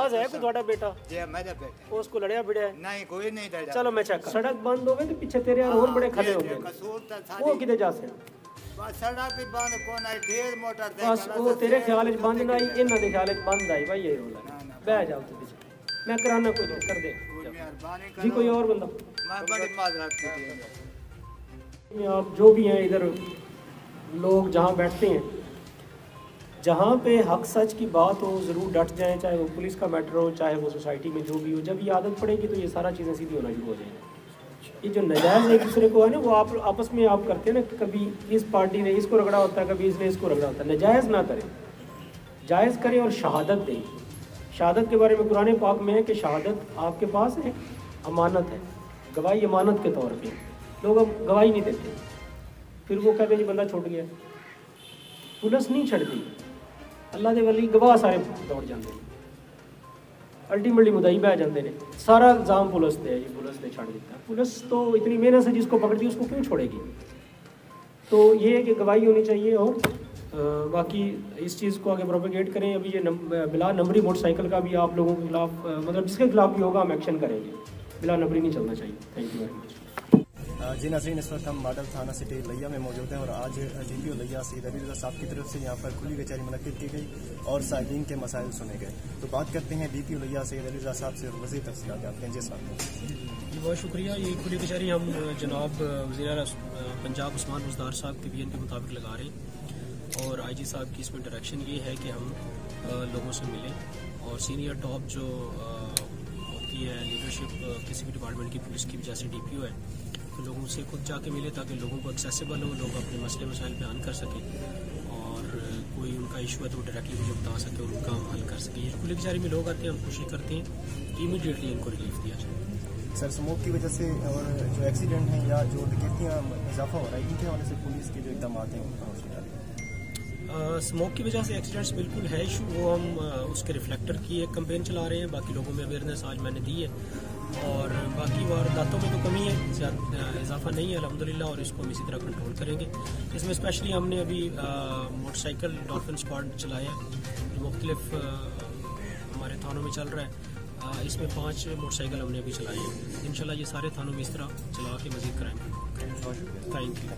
नाराज है कोई थोड़ा बेटा? जी मेरा बेटा। उसको लड़िया भिड़िया है? नहीं कोई नहीं लड़ा। चलो मैं चेक। सड़क बंद हो गई तो पीछे तेरे और बड़े खड़े हो गए, वो किधर जा से? सड़क भी बंद कौन है, ढेर मोटर बस वो तेरे ख्याल बंद ना आई, इन्हों के ख्याल बंद आई भाई, ये रोला बह जाओ तो पीछे मैं कराना कोई कर दे जी। कोई और बंदा? बड़ी माजरत की आप जो भी हैं इधर लोग जहाँ बैठते हैं, जहाँ पे हक सच की बात हो ज़रूर डट जाएं, चाहे वो पुलिस का मैटर हो चाहे वो सोसाइटी में जो भी हो। जब ये आदत पड़ेगी तो ये सारा चीज़ें सीधी होना शुरू हो जाएंगी। ये जो नजायज़ एक दूसरे को है ना, वो आप आपस में आप करते हैं ना, कभी इस पार्टी ने इसको रगड़ा होता है, कभी इसने इसको रगड़ा होता है। नजायज़ ना करें, जायज़ करें और शहादत दें। शहादत के बारे में कुरान पाक में है कि शहादत आपके पास है, अमानत है, गवाही अमानत के तौर पे। लोग अब गवाही नहीं देते, फिर वो कहते हैं जी बंदा छुट गया। पुलिस नहीं छड़ती, अल्लाह दे वली गवाह सारे दौड़ जाते हैं, अल्टीमेटली मुदई बह जाते हैं। सारा इल्ज़ाम पुलिस पे है, ये पुलिस ने छड़ दिया। पुलिस तो इतनी मेहनत से जिसको पकड़ती है उसको क्यों छोड़ेगी? तो ये है कि गवाही होनी चाहिए। और बाकी इस चीज़ को आगे प्रोपेगेट करें। अभी ये बिला नंबरी मोटरसाइकिल का भी आप लोगों के खिलाफ, मतलब जिसके खिलाफ भी होगा हम एक्शन करेंगे। बिला नंबरी नहीं चलना चाहिए। Thank you very much. जी नाज़रीन, इस वक्त हम मॉडल थाना सिटी लिया में मौजूद हैं और आज DPO लिया सईद अली रज़ा साहब की तरफ से यहाँ पर खुली कचहरी मुनक्किद की गई और साइकिन के मसाइल सुने गए। तो बात करते हैं DPO लिया सईद अली रज़ा साहब से और मज़ीद तफसीलात जानते हैं। जी साहब बहुत शुक्रिया। ये खुली कचहरी हम जनाब वज़ीर पंजाब उस्मान बुज़दार साहब के विजन के मुताबिक लगा रहे हैं और IG साहब की इसमें डायरेक्शन ये है कि हम लोगों से मिलें और सीनियर टॉप जो होती है लीडरशिप किसी भी डिपार्टमेंट की, पुलिस की जैसे DPO है, तो लोगों से खुद जाके मिले ताकि लोगों को एक्सेसिबल हो, लोग अपने मसले मसाइल बयान कर सकें और कोई उनका इशू है तो डायरेक्टली मुझे बता सके और उनका हम हल कर सकें। ये खुली कचहरी में लोग आते हैं, हम कोशिश करते हैं कि इमीडिएटली इनको रिलीफ दिया जाए। सर, स्मोक की वजह से और जो एक्सीडेंट हैं या जो डकैतियाँ इजाफा हो रहा है, इनके हवाले से पुलिस के जो इकदाम हैं उनका स्मोक की वजह से एक्सीडेंट्स बिल्कुल है इशू, वो हम उसके रिफ्लेक्टर की एक कैंपेन चला रहे हैं। बाकी लोगों में अवेयरनेस आज मैंने दी है और बाकी वारदातों में तो कमी है, इजाफा नहीं है अल्हम्दुलिल्लाह, और इसको हम इसी तरह कंट्रोल करेंगे। इसमें स्पेशली हमने अभी मोटरसाइकिल डॉल्फिन स्क्वाड चलाया है जो मुख्तलिफ हमारे थानों में चल रहा है। इसमें 5 मोटरसाइकिल हमने अभी चलाई है। इंशाल्लाह ये सारे थानों में इस तरह चला के मज़ीद कराएंगे। Thank you.